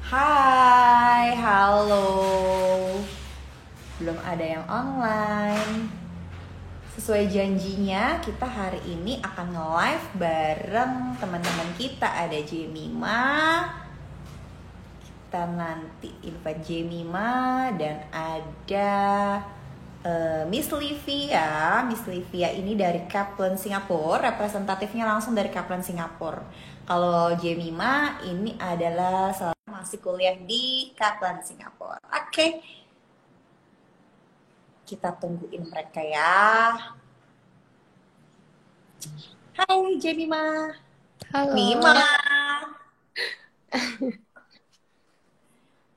Hai, halo. Belum ada yang online. Sesuai janjinya, kita hari ini akan nge-live bareng teman-teman kita. Ada Jemima, kita nanti invite Jemima, dan ada Miss Livia. Miss Livia ini dari Kaplan Singapura, representatifnya langsung dari Kaplan Singapura. Kalau Jemima ini adalah masih kuliah di Kaplan Singapura. Oke, kita tungguin mereka ya. Hai Jemima. Halo. Mima.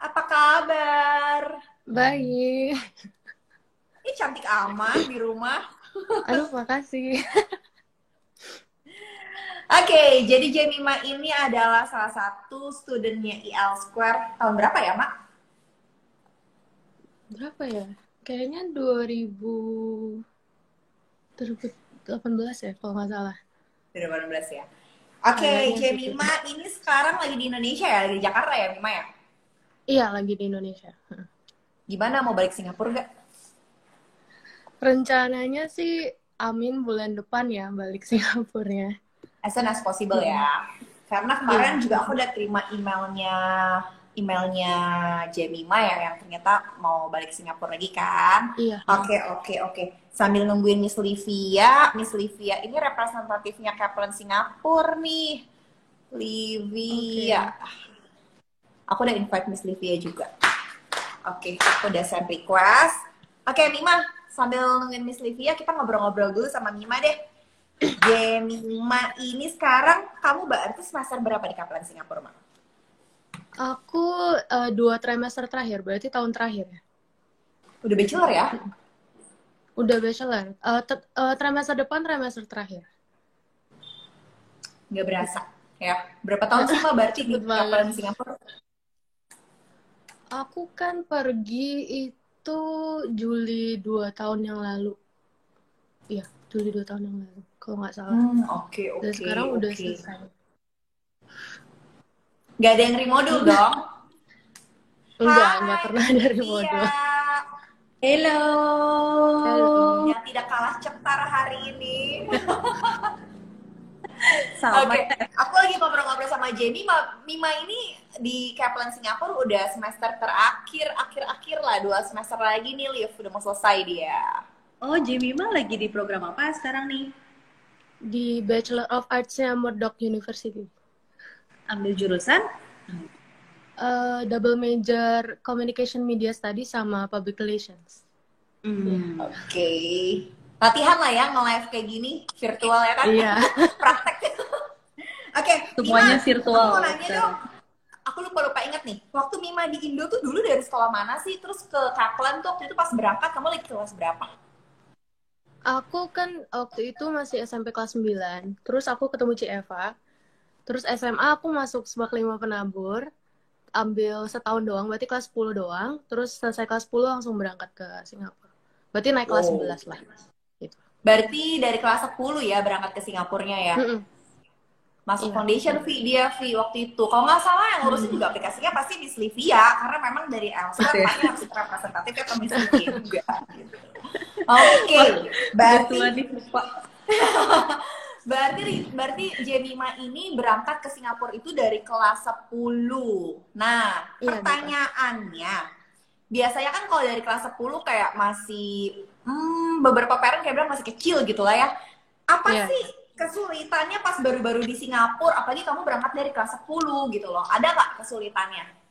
Apa kabar? Baik. Ih, cantik amat di rumah. Aduh, makasih. Oke, jadi Jemima ini adalah salah satu studentnya IL Square. Tahun berapa ya, Mak? Berapa ya? Kayaknya 2018 ya, kalau nggak salah. 2018 ya. Oke, Kayaknya sih. Jemima ini sekarang lagi di Indonesia ya, di Jakarta ya, Mima ya? Iya, lagi di Indonesia. Gimana, mau balik Singapura gak? Rencananya sih, amin bulan depan ya, balik Singapurnya. As soon as possible ya. Karena kemarin Iya. juga aku udah terima emailnya Jemima ya, yang ternyata mau balik Singapura lagi kan. Iya. Oke. Sambil nungguin Miss Livia ini representatifnya Kaplan Singapura nih. Livia. Oke. Aku udah invite Miss Livia juga. Oke, aku udah send request. Oke, Mima, sambil nungguin Miss Livia, kita ngobrol-ngobrol dulu sama Mima deh. Jemima ini sekarang kamu berarti semester berapa di Kaplan Singapura, Mak? Aku 2 trimester terakhir, berarti tahun terakhir ya. Udah bachelor ya? Udah bachelor. Trimester depan, trimester terakhir. Nggak berasa ya. Berapa tahun sih Mbak berarti di Cepet banget. Kaplan Singapura? Aku kan pergi itu Juli 2 tahun yang lalu. Iya, Juli 2 tahun yang lalu, kalau nggak salah. Dan sekarang udah Oke. selesai. Nggak ada yang remodul dong? Nggak Hai, pernah Miss dari Livia. modul. Hello. Halo. Yang tidak kalah cetar hari ini. Sama Oke, ya. aku lagi ngobrol-ngobrol sama Jenny. Mima ini di Kaplan Singapura udah semester terakhir, akhir-akhir lah, 2 semester lagi nih, Liv. Udah mau selesai dia. Oh, Jemima lagi di program apa sekarang nih? Di Bachelor of Arts-nya Murdoch University. Ambil jurusan? Double major Communication Media Studies sama Public Relations. Oke. Latihan lah ya, nge-live kayak gini, virtual ya kan? Iya. Praktek. Oke, Semuanya Mima, virtual aku mau nanya sekarang. dong. Aku lupa inget nih, waktu Mima di Indo tuh dulu dari sekolah mana sih? Terus ke Kaplan tuh waktu itu pas berangkat, kamu lagi kelas berapa? Aku kan waktu itu masih SMP kelas 9. Terus aku ketemu Ci Eva. Terus SMA aku masuk Semak 5 Penabur. Ambil setahun doang, berarti kelas 10 doang. Terus selesai kelas 10 langsung berangkat ke Singapura. Berarti naik kelas 11 lah. Gitu. Berarti dari kelas 10 ya berangkat ke Singapurnya ya? Masuk Iya. foundation fee dia waktu itu. Kalau nggak salah yang ngurusin juga aplikasinya pasti Miss Livia, karena memang dari Elsa Betul. pasti harus representatif atau Miss Livia juga. Gitu. Oke, berarti Kebetulan nih lupa. berarti Jemima ini berangkat ke Singapura itu dari kelas 10. Nah, Iya, pertanyaannya, biasanya kan kalau dari kelas 10 kayak masih beberapa parent kayak bilang masih kecil gitu lah ya. Apa Iya. sih kesulitannya pas baru-baru di Singapura, apalagi kamu berangkat dari kelas 10 gitu loh. Ada nggak kesulitannya?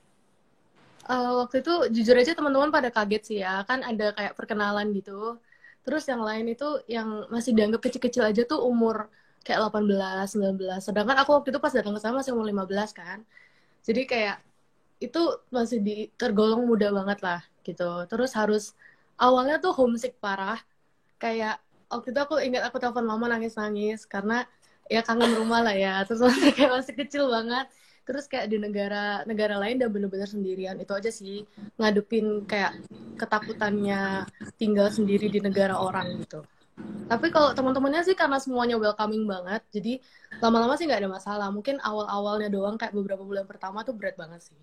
Waktu itu jujur aja teman-teman pada kaget sih ya. Kan ada kayak perkenalan gitu. Terus yang lain itu yang masih dianggap kecil-kecil aja tuh umur kayak 18, 19. Sedangkan aku waktu itu pas datang ke sana masih umur 15 kan. Jadi kayak itu masih tergolong muda banget lah gitu. Terus harus awalnya tuh homesick parah. Kayak waktu itu aku ingat aku telepon mama nangis-nangis karena ya kangen rumah lah ya. Terus masih kayak masih kecil banget. Terus kayak di negara lain udah bener-bener sendirian. Itu aja sih ngadepin kayak ketakutannya tinggal sendiri di negara orang gitu. Tapi kalau teman-temannya sih karena semuanya welcoming banget, jadi lama-lama sih nggak ada masalah. Mungkin awal-awalnya doang kayak beberapa bulan pertama tuh berat banget sih.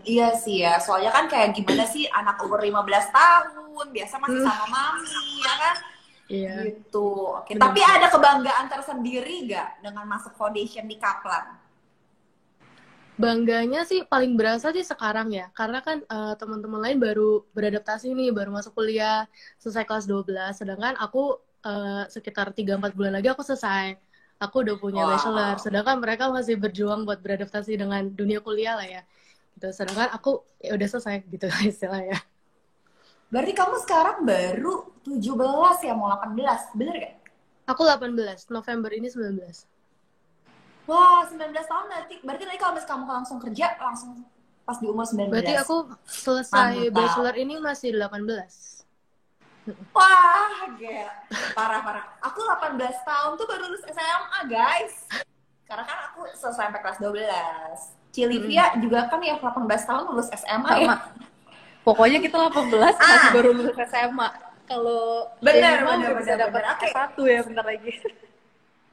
Iya sih ya. Soalnya kan kayak gimana sih anak umur 15 tahun, biasa masih Hmm, sama mami, ya kan? iya, Gitu. Oke, tapi benar-benar. ada kebanggaan tersendiri nggak dengan masuk foundation di Kaplan? Bangganya sih paling berasa sih sekarang ya, karena kan teman-teman lain baru beradaptasi nih, baru masuk kuliah, selesai kelas 12, sedangkan aku sekitar 3-4 bulan lagi aku selesai. Aku udah punya bachelor, Wow. sedangkan mereka masih berjuang buat beradaptasi dengan dunia kuliah lah ya. Gitu. Sedangkan aku ya udah selesai gitu istilahnya. Berarti kamu sekarang baru 17 ya, mau 18, bener gak? Aku 18, November ini 19. Wah, 19 tahun nanti. Berarti nanti kalau misalnya kamu langsung kerja, langsung pas di umur Berarti 19. aku selesai Mantap. bachelor ini masih 18. Wah, gila. Parah-parah. Aku 18 tahun tuh baru lulus SMA, guys. Karena kan aku selesai sampai kelas 12. Mm-mm. Cilivia juga kan ya 18 tahun lulus SMA ya. Sama. Pokoknya kita 18 masih Ah, baru lulus SMA. Kalau bener, Jemima bener, udah bisa bener, dapat bener. Oke, S1 ya bentar lagi.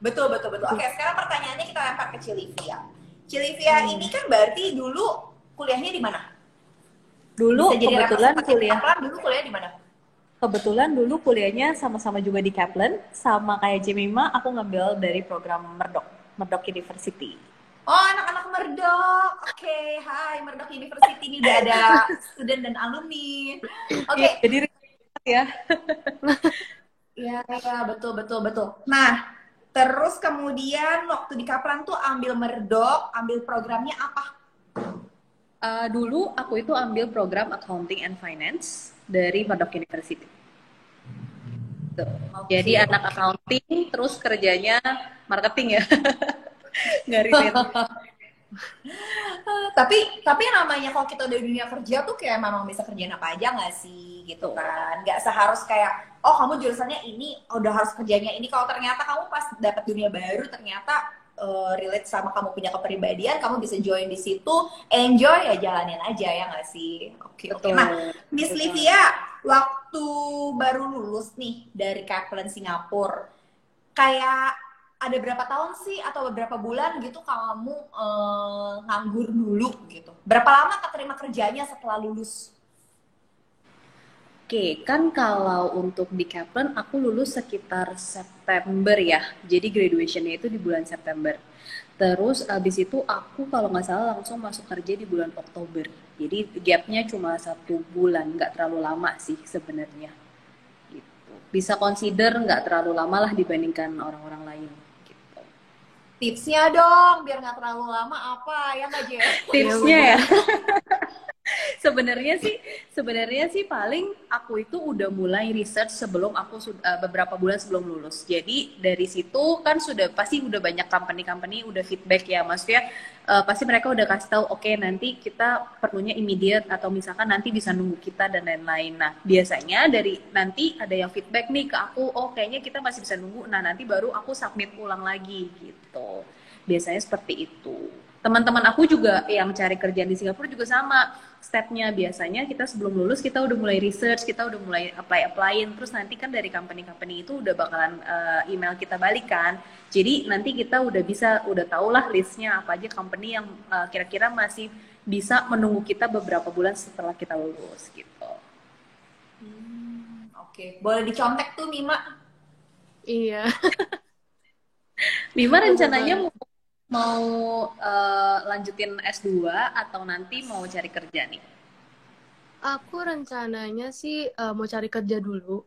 betul, betul, betul. Oke, sekarang pertanyaannya kita lempar ke Cilivia. Cilivia ini Hmm. kan berarti dulu kuliahnya di mana? Bisa Dulu jadi kebetulan representatif kuliah Kaplan, dulu kuliah di mana? Kebetulan dulu kuliahnya sama-sama juga di Kaplan, sama kayak Jemima, aku ngambil dari program Merdok, Merdok University. Oh, anak-anak Merdok. Oke, hai Merdok University ini udah ada student dan alumni. Iya, Oke, jadi ribet ya. ya, betul, betul, betul. Nah, terus kemudian waktu di Kaplan tuh ambil Merdok, ambil programnya apa? Dulu aku itu ambil program Accounting and Finance dari Merdok University. Tuh. Jadi Oke, anak oke. accounting, terus kerjanya marketing ya, nggak relate. Tapi namanya kalau kita udah di dunia kerja tuh kayak memang bisa kerjain apa aja nggak sih gitu Tuh. kan, nggak seharus kayak oh kamu jurusannya ini udah harus kerjanya ini, kalau ternyata kamu pas dapat dunia baru ternyata relate sama kamu punya kepribadian, kamu bisa join di situ, enjoy ya, jalanin aja ya nggak sih. Oke, oke. Betul. Nah, Miss Betul banget. Livia, waktu baru lulus nih dari Kaplan Singapura, kayak ada berapa tahun sih atau beberapa bulan gitu kamu nganggur dulu gitu? Berapa lama keterima kerjanya setelah lulus? Oke, kan kalau untuk di Kaplan aku lulus sekitar September ya. Jadi graduationnya itu di bulan September. Terus abis itu aku kalau nggak salah langsung masuk kerja di bulan Oktober. Jadi gapnya cuma 1 bulan, nggak terlalu lama sih sebenarnya. Gitu. Bisa consider nggak terlalu lama lah dibandingkan orang-orang lain. Gitu. Tipsnya dong biar nggak terlalu lama apa ya nggak Je? Iya Tipsnya benar. ya, sebenarnya sih paling aku itu udah mulai research sebelum aku beberapa bulan sebelum lulus. Jadi dari situ kan sudah pasti udah banyak company-company udah feedback ya, maksudnya pasti mereka udah kasih tahu oke, nanti kita perlunya immediate atau misalkan nanti bisa nunggu kita dan lain-lain. Nah, biasanya dari nanti ada yang feedback nih ke aku, oh kayaknya kita masih bisa nunggu. Nah, nanti baru aku submit ulang lagi gitu. Biasanya seperti itu. Teman-teman aku juga yang cari kerjaan di Singapura juga sama stepnya. Biasanya kita sebelum lulus kita udah mulai research, kita udah mulai apply-applyin, terus nanti kan dari company-company itu udah bakalan email kita balik kan, jadi nanti kita udah tau lah listnya apa aja company yang kira-kira masih bisa menunggu kita beberapa bulan setelah kita lulus gitu. Oke, boleh dicontek tuh Mima. Iya, Bima boleh rencananya banget. mau lanjutin S2 atau nanti mau cari kerja nih? Aku rencananya sih mau cari kerja dulu.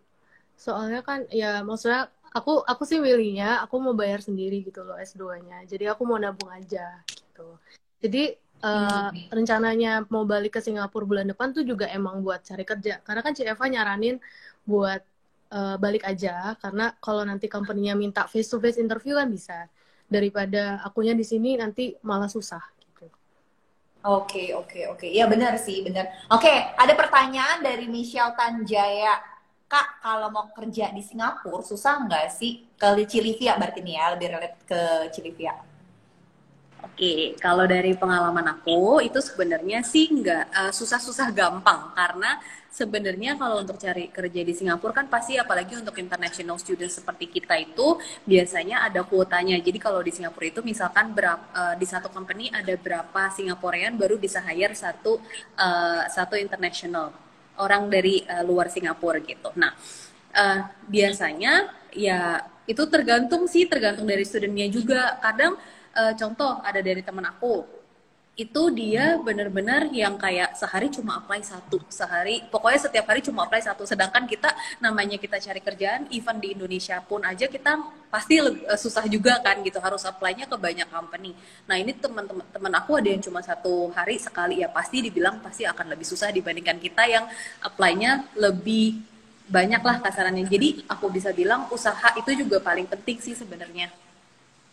Soalnya kan ya maksudnya aku sih milihnya aku mau bayar sendiri gitu loh S2-nya. Jadi aku mau nabung aja gitu. Jadi rencananya mau balik ke Singapura bulan depan tuh juga emang buat cari kerja. Karena kan Eva nyaranin buat balik aja karena kalau nanti company-nya minta face to face interview kan bisa. Daripada akunya di sini nanti malah susah gitu. Oke, oke, oke. Ya benar sih, benar. Oke, ada pertanyaan dari Michelle Tanjaya. Kak, kalau mau kerja di Singapura, susah nggak sih? Ke Cilivia berarti nih ya, lebih relate ke Cilivia. Oke, kalau dari pengalaman aku itu sebenarnya sih nggak susah-susah gampang karena sebenarnya kalau untuk cari kerja di Singapura kan pasti apalagi untuk international student seperti kita itu biasanya ada kuotanya. Jadi kalau di Singapura itu misalkan di satu company ada berapa Singaporean baru bisa hire satu international orang dari luar Singapura gitu. Nah, biasanya ya itu tergantung dari studentnya juga. Kadang contoh ada dari teman aku itu dia benar-benar yang kayak sehari cuma apply satu sehari, pokoknya setiap hari cuma apply satu, sedangkan kita namanya kita cari kerjaan even di Indonesia pun aja kita pasti susah juga kan gitu, harus apply-nya ke banyak company. Nah ini teman aku ada yang cuma satu hari sekali, ya pasti dibilang pasti akan lebih susah dibandingkan kita yang apply-nya lebih banyak lah kasarannya. Jadi aku bisa bilang usaha itu juga paling penting sih sebenarnya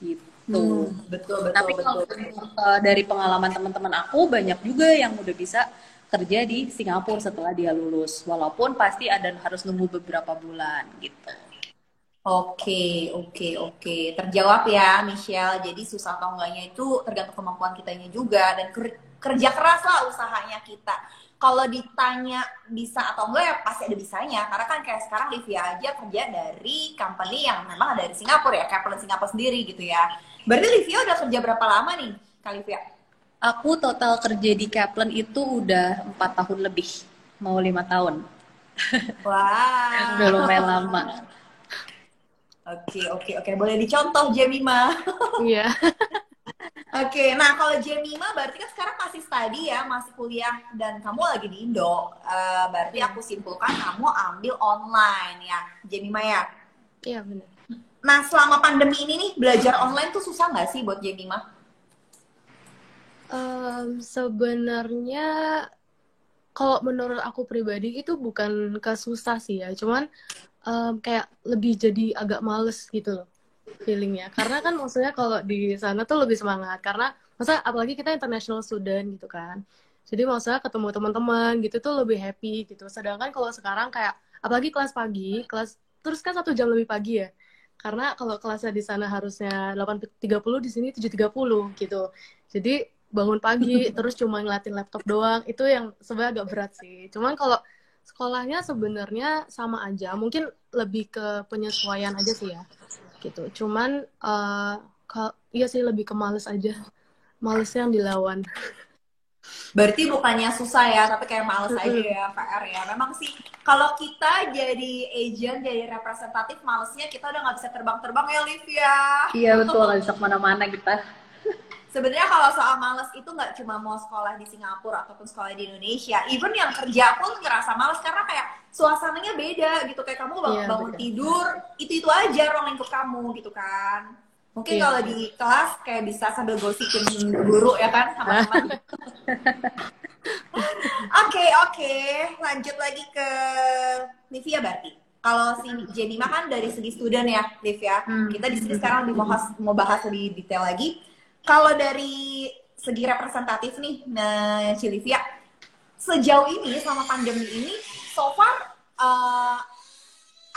gitu. Betul, betul, Tapi betul. kalau dari pengalaman teman-teman aku banyak juga yang udah bisa kerja di Singapura setelah dia lulus, walaupun pasti ada harus nunggu beberapa bulan gitu. Oke, oke, oke. Terjawab ya, Michelle. Jadi susah atau enggaknya itu tergantung kemampuan kitanya juga dan kerja keras lah usahanya kita. Kalau ditanya bisa atau enggak ya pasti ada bisanya. Karena kan kayak sekarang Livia aja kerja dari company yang memang ada di Singapura ya, Kaplan Singapura sendiri gitu ya. Berarti Livia udah kerja berapa lama nih, Kak Livia? Aku total kerja di Kaplan itu udah 4 tahun lebih, mau 5 tahun. Udah Wah. lumayan lama. Oke, oke, oke. Boleh dicontoh, Jemima. Iya. Oke, nah kalau Jemima berarti kan sekarang masih study ya, masih kuliah dan kamu lagi di Indo. Berarti aku simpulkan kamu ambil online ya, Jemima ya. Iya benar. Nah selama pandemi ini nih belajar online tuh susah nggak sih buat Jemima? Sebenarnya kalau menurut aku pribadi itu bukan kesusah sih ya, cuman kayak lebih jadi agak males gitu loh feelingnya. Karena kan maksudnya kalau di sana tuh lebih semangat, karena masa apalagi kita international student gitu kan. Jadi maksudnya ketemu teman-teman gitu tuh lebih happy gitu. Sedangkan kalau sekarang kayak apalagi kelas pagi, kelas terus kan 1 jam lebih pagi ya. Karena kalau kelasnya di sana harusnya 8.30, di sini 7.30 gitu. Jadi bangun pagi terus cuma ngeliatin laptop doang, itu yang sebenarnya agak berat sih. Cuman kalau sekolahnya sebenarnya sama aja, mungkin lebih ke penyesuaian aja sih ya gitu. Cuman iya sih lebih ke males aja, malesnya yang dilawan. Berarti bukannya susah ya, tapi kayak males aja ya, PR ya. Memang sih, kalau kita jadi agent, jadi representatif, malesnya kita udah nggak bisa terbang-terbang ya, Liv ya. Iya betul, nggak bisa kemana-mana kita. Sebenarnya kalau soal males itu nggak cuma mau sekolah di Singapura ataupun sekolah di Indonesia. Even yang kerja pun ngerasa males karena kayak suasananya beda gitu. Kayak kamu bangun tidur, itu aja ruang lingkup kamu gitu kan. Mungkin kalau di kelas kayak bisa sambil gosipin guru ya kan sama teman. Oke. Lanjut lagi ke Livia berarti. Kalau si Jemima kan dari segi student ya, Liv ya. Kita di sini sekarang lebih mau bahas lebih detail lagi. Kalau dari segi representatif nih, Cilivia, sejauh ini selama pandemi ini, so far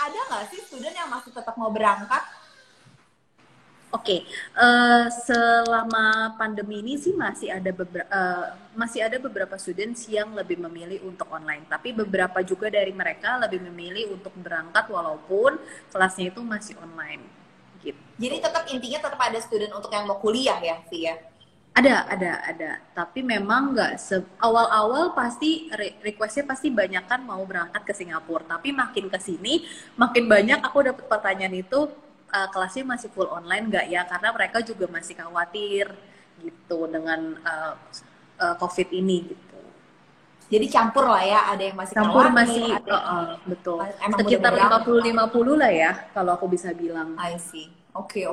ada nggak sih student yang masih tetap mau berangkat? Oke, selama pandemi ini sih masih ada beberapa students yang lebih memilih untuk online, tapi beberapa juga dari mereka lebih memilih untuk berangkat walaupun kelasnya itu masih online. Gitu. Jadi intinya tetap ada student untuk yang mau kuliah ya, Via? Ada. Tapi memang nggak awal-awal pasti requestnya pasti banyak kan mau berangkat ke Singapura. Tapi makin ke sini, makin banyak aku dapat pertanyaan itu kelasnya masih full online nggak ya? Karena mereka juga masih khawatir gitu dengan COVID ini gitu. Jadi campur lah ya, ada yang masih campur khawatir, betul. Sekitar 50-50 lah ya kalau aku bisa bilang. I see. Oke.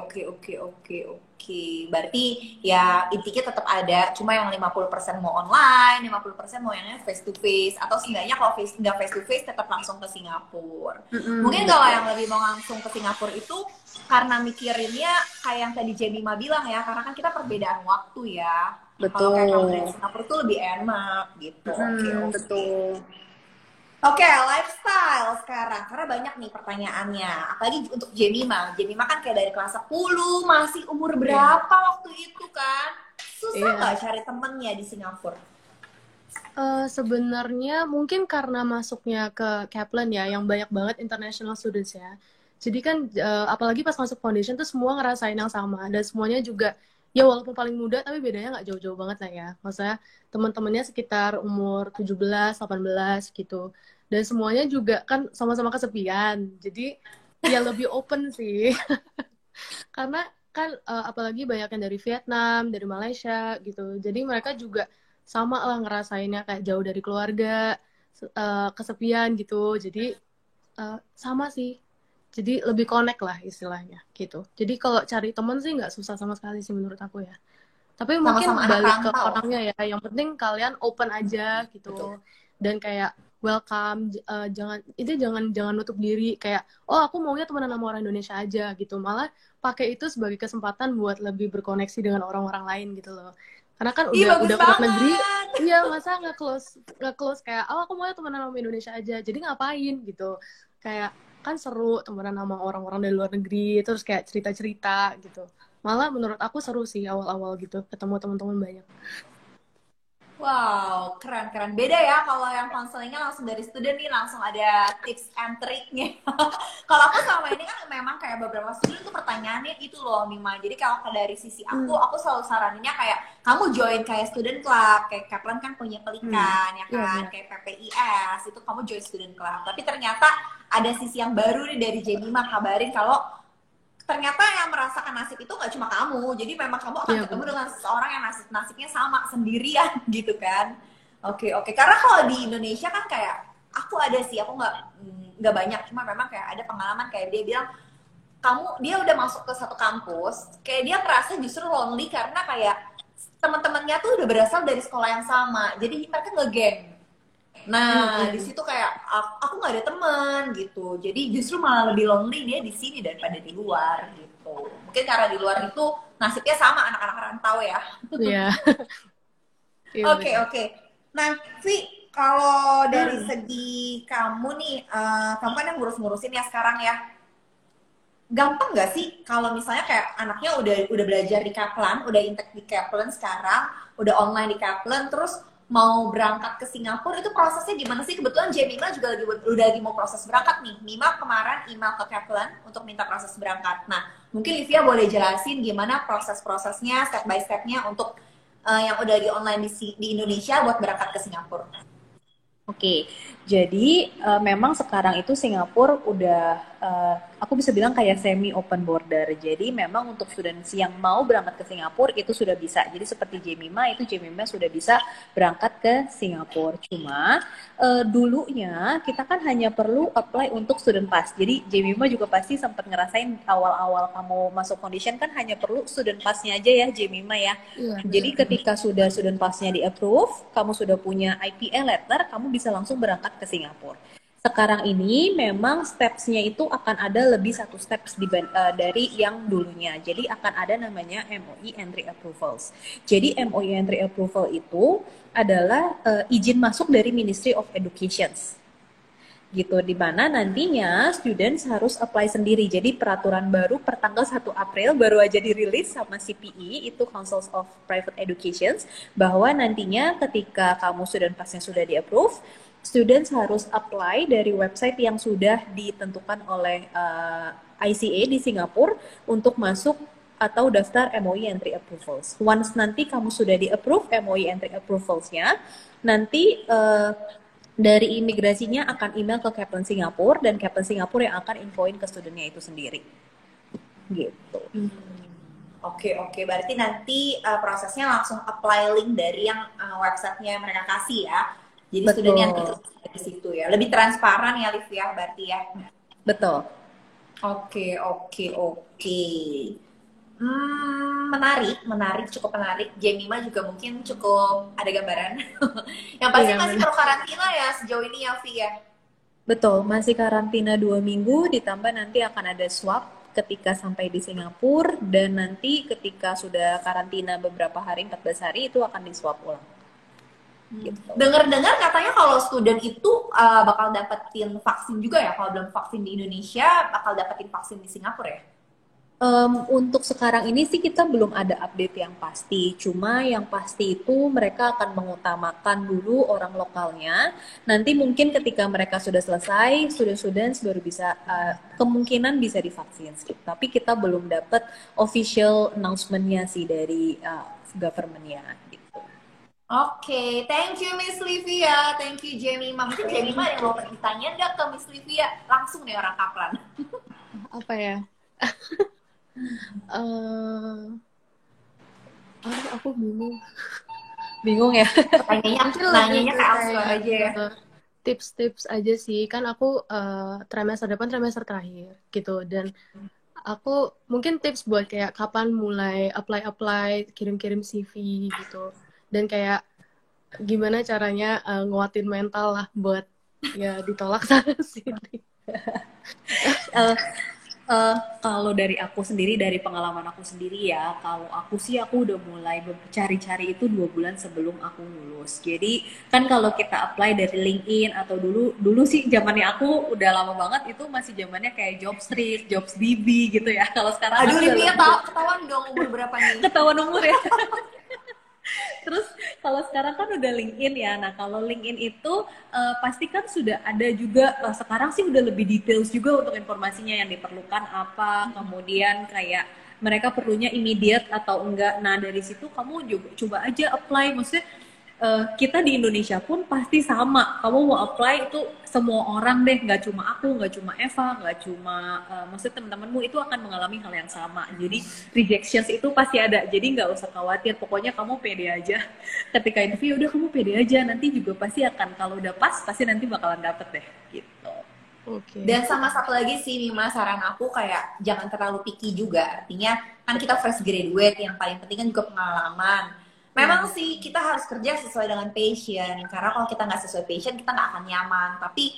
Berarti ya intinya tetap ada, cuma yang 50% mau online, 50% mau yang face to face, atau seenggaknya kalau nggak face to face tetap langsung ke Singapura. Mungkin kalau yang lebih mau langsung ke Singapura itu karena mikirinnya kayak yang tadi Jemima bilang ya, karena kan kita perbedaan waktu ya. Betul. Kalau kayak kamu dari Singapura tuh lebih enak gitu. Oke. Betul. Oke, lifestyle sekarang. Karena banyak nih pertanyaannya. Apalagi untuk Jemima. Jemima kan kayak dari kelas 10, masih umur Iya. berapa waktu itu kan? Susah Iya. nggak cari temennya di Singapura? Sebenarnya mungkin karena masuknya ke Kaplan ya, yang banyak banget international students ya. Jadi kan apalagi pas masuk foundation tuh semua ngerasain yang sama dan semuanya juga ya walaupun paling muda tapi bedanya nggak jauh-jauh banget lah ya. Maksudnya teman-temannya sekitar umur 17, 18 gitu. Dan semuanya juga kan sama-sama kesepian. Jadi ya lebih open sih. Karena kan apalagi banyak yang dari Vietnam, dari Malaysia gitu. Jadi mereka juga sama lah ngerasainnya kayak jauh dari keluarga, kesepian gitu. Jadi sama sih. Jadi lebih connect lah istilahnya gitu. Jadi kalau cari temen sih nggak susah sama sekali sih menurut aku ya. Tapi Sama-sama mungkin anak balik ke rantau. orangnya ya. Yang penting kalian open aja Betul. gitu. Dan kayak welcome, jangan nutup diri kayak oh aku maunya temenan sama orang Indonesia aja gitu. Malah pakai itu sebagai kesempatan buat lebih berkoneksi dengan orang-orang lain gitu loh. Karena kan Ih, bagus udah keluar negeri, banget. iya masa nggak close kayak oh aku maunya temenan sama Indonesia aja. Jadi ngapain gitu. Kayak kan seru temenan sama orang-orang dari luar negeri terus kayak cerita-cerita gitu. Malah menurut aku seru sih awal-awal gitu ketemu teman-teman banyak. Wow, keren-keren. Beda ya kalau yang konselingnya langsung dari student nih, langsung ada tips and triknya. Kalau aku sama ini kan memang kayak beberapa student tuh pertanyaannya itu loh, Mima. Jadi kalau dari sisi aku selalu saraninnya kayak kamu join kayak student club, kayak Kaplan kan punya Pelikan, ya Iya kan, benar. kayak PPIS, itu kamu join student club. Tapi ternyata ada sisi yang baru nih dari Jemima kabarin kalau ternyata yang merasakan nasib itu nggak cuma kamu, jadi memang kamu akan Iya ketemu benar. dengan seseorang yang nasibnya sama sendirian gitu kan. Oke, oke, karena kalau di Indonesia kan kayak aku ada sih, aku nggak banyak, cuma memang kayak ada pengalaman kayak dia bilang dia udah masuk ke satu kampus, kayak dia merasa justru lonely karena kayak teman-temannya tuh udah berasal dari sekolah yang sama, jadi mereka ngegeng. Nah, di Iya. situ kayak aku nggak ada teman gitu. Jadi justru malah lebih lonely dia di sini daripada di luar gitu. Mungkin karena di luar itu nasibnya sama anak-anak rantau ya. Iya. Iya Oke, benar. oke. Nah, Vi, kalau dari segi kamu nih, kamu kan yang ngurus-ngurusin ya sekarang ya. Gampang nggak sih kalau misalnya kayak anaknya udah belajar di Kaplan, udah intake di Kaplan sekarang, udah online di Kaplan, terus mau berangkat ke Singapura, itu prosesnya gimana sih? Kebetulan Jemima juga udah lagi mau proses berangkat nih. Mima kemarin email ke Kaplan untuk minta proses berangkat. Nah, mungkin Livia boleh jelasin gimana proses-prosesnya, step by stepnya untuk yang udah di online di Indonesia buat berangkat ke Singapura. Oke, jadi memang sekarang itu Singapura udah, aku bisa bilang kayak semi open border. Jadi memang untuk students yang mau berangkat ke Singapura itu sudah bisa. Jadi seperti Jemima sudah bisa berangkat ke Singapura. Cuma dulunya kita kan hanya perlu apply untuk student pass. Jadi Jemima juga pasti sempat ngerasain awal-awal kamu masuk foundation kan hanya perlu student passnya aja ya Jemima ya. Iya. Jadi ketika sudah student pass-nya di-approve, kamu sudah punya IPA letter, kamu bisa langsung berangkat ke Singapura. Sekarang ini memang steps-nya itu akan ada lebih satu steps dari yang dulunya. Jadi akan ada namanya MOE Entry Approvals. Jadi MOE Entry Approval itu adalah izin masuk dari Ministry of Education gitu, di mana nantinya students harus apply sendiri. Jadi peraturan baru per tanggal 1 April baru aja dirilis sama CPE, itu Council of Private Education, bahwa nantinya ketika kamu student pass-nya sudah di-approve, students harus apply dari website yang sudah ditentukan oleh ICA di Singapura untuk masuk atau daftar MOE Entry Approvals. Once nanti kamu sudah di-approve MOE Entry Approvals-nya, nanti dari imigrasinya akan email ke Kaplan Singapura dan Kaplan Singapura yang akan infoin ke studentnya itu sendiri. Gitu. Oke, oke. Berarti nanti prosesnya langsung apply link dari yang websitenya mereka kasih ya. Jadi student yang ikut di situ ya. Lebih transparan ya, Liv ya, berarti ya. Betul. Oke, oke, oke. Menarik, cukup menarik. Jemima juga mungkin cukup ada gambaran. Yang pasti Iya masih benar. perlu karantina ya sejauh ini ya, Vi ya. Betul, masih karantina 2 minggu, ditambah nanti akan ada swab ketika sampai di Singapura, dan nanti ketika sudah karantina beberapa hari, 14 hari, itu akan di swab ulang. gitu. Dengar-dengar katanya kalau student itu bakal dapetin vaksin juga ya. Kalau belum vaksin di Indonesia, bakal dapetin vaksin di Singapura ya. Untuk sekarang ini sih kita belum ada update yang pasti. Cuma yang pasti itu mereka akan mengutamakan dulu orang lokalnya. Nanti mungkin ketika mereka sudah selesai, student-student baru bisa kemungkinan bisa divaksin. Tapi kita belum dapat official announcement-nya sih dari government-nya gitu. Oke, thank you Miss Livia, thank you Jemima. Mungkin Jemima yang mau ditanya nggak ke Miss Livia? Langsung nih orang Kaplan. Apa ya? Aku bingung. Bingung ya? Nanyanya kayak Astor aja ya. Tips-tips aja sih. Kan aku trimester depan trimester terakhir gitu. Dan aku mungkin tips buat kayak kapan mulai apply, kirim-kirim CV gitu. Dan kayak gimana caranya nguatin mental lah buat ya ditolak sana sini. Kalau dari aku sendiri, dari pengalaman aku sendiri ya, kalau aku sih aku udah mulai cari-cari itu 2 bulan sebelum aku lulus. Jadi kan kalau kita apply dari LinkedIn atau dulu sih zamannya aku udah lama banget itu masih zamannya kayak Jobstreet, Jobsdb gitu ya. Kalau sekarang Aduh Livia ketahuan dong umur berapa nih? ketahuan umur ya. Terus kalau sekarang kan udah LinkedIn ya. Nah kalau LinkedIn itu pasti kan sudah ada juga sekarang sih udah lebih details juga untuk informasinya yang diperlukan apa. Kemudian kayak mereka perlunya immediate atau enggak. Nah dari situ kamu juga coba aja apply. Maksudnya kita di Indonesia pun pasti sama. Kamu mau apply itu semua orang deh, nggak cuma aku, nggak cuma Eva, nggak cuma maksudnya teman-temanmu itu akan mengalami hal yang sama. Jadi rejections itu pasti ada. Jadi nggak usah khawatir. Pokoknya kamu pede aja. Ketika interview udah kamu pede aja. Nanti juga pasti akan kalau udah pas pasti nanti bakalan dapet deh. Gitu. Okay. Dan sama satu lagi sih Mima, saran aku kayak jangan terlalu picky juga. Artinya kan kita fresh graduate, yang paling penting kan juga pengalaman. Memang sih kita harus kerja sesuai dengan passion, karena kalau kita nggak sesuai passion kita nggak akan nyaman. Tapi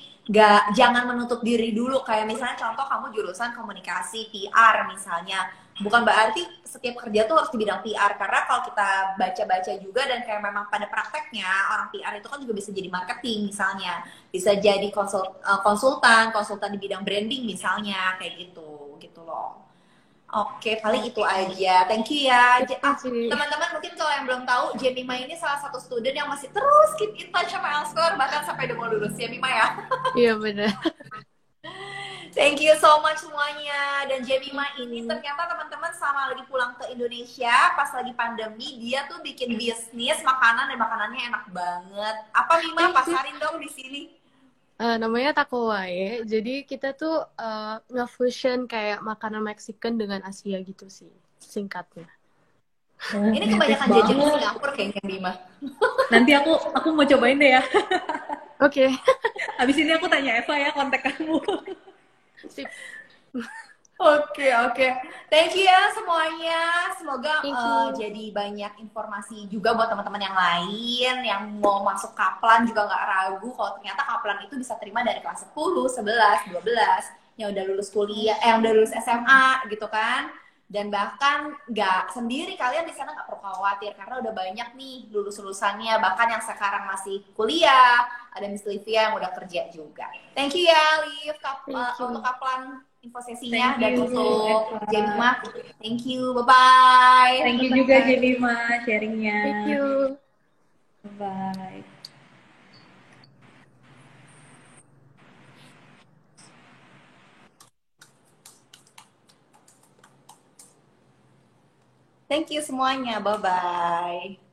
jangan menutup diri dulu. Kayak misalnya contoh kamu jurusan komunikasi PR misalnya, bukan berarti setiap kerja tuh harus di bidang PR. Karena kalau kita baca-baca juga dan kayak memang pada prakteknya orang PR itu kan juga bisa jadi marketing misalnya, bisa jadi konsultan di bidang branding misalnya, kayak gitu loh. Oke, paling itu aja. Thank you ya. Teman-teman mungkin kalau yang belum tahu, Jemima ini salah satu student yang masih terus keep in touch sama Elscore, bahkan sampai udah mau lulus ya, Mima ya. Iya benar. Thank you so much semuanya. Dan Jemima ini ternyata teman-teman sama lagi pulang ke Indonesia, pas lagi pandemi, dia tuh bikin bisnis makanan dan makanannya enak banget. Apa Mima, pasarin dong di sini. Namanya Taco Wae. Jadi kita tuh nge-fusion kayak makanan Mexican dengan Asia gitu sih, singkatnya. Ini kebanyakan jajan di Singapura kayaknya Bima. Nanti aku mau cobain deh ya. Oke. Habis ini aku tanya Eva ya kontak kamu. Sip. Oke. Thank you ya semuanya. Semoga jadi banyak informasi juga buat teman-teman yang lain yang mau masuk Kaplan juga nggak ragu kalau ternyata Kaplan itu bisa terima dari kelas 10, 11, 12 yang udah lulus kuliah, yang udah lulus SMA gitu kan. Dan bahkan nggak sendiri, kalian di sana nggak perlu khawatir karena udah banyak nih lulusannya, bahkan yang sekarang masih kuliah, ada Miss Livia yang udah kerja juga. Thank you ya Liv untuk Kaplan info sesinya dan untuk Jemima. Thank you, bye-bye. Thank you juga Jemima sharingnya. Thank you. Bye. Thank you semuanya, bye-bye.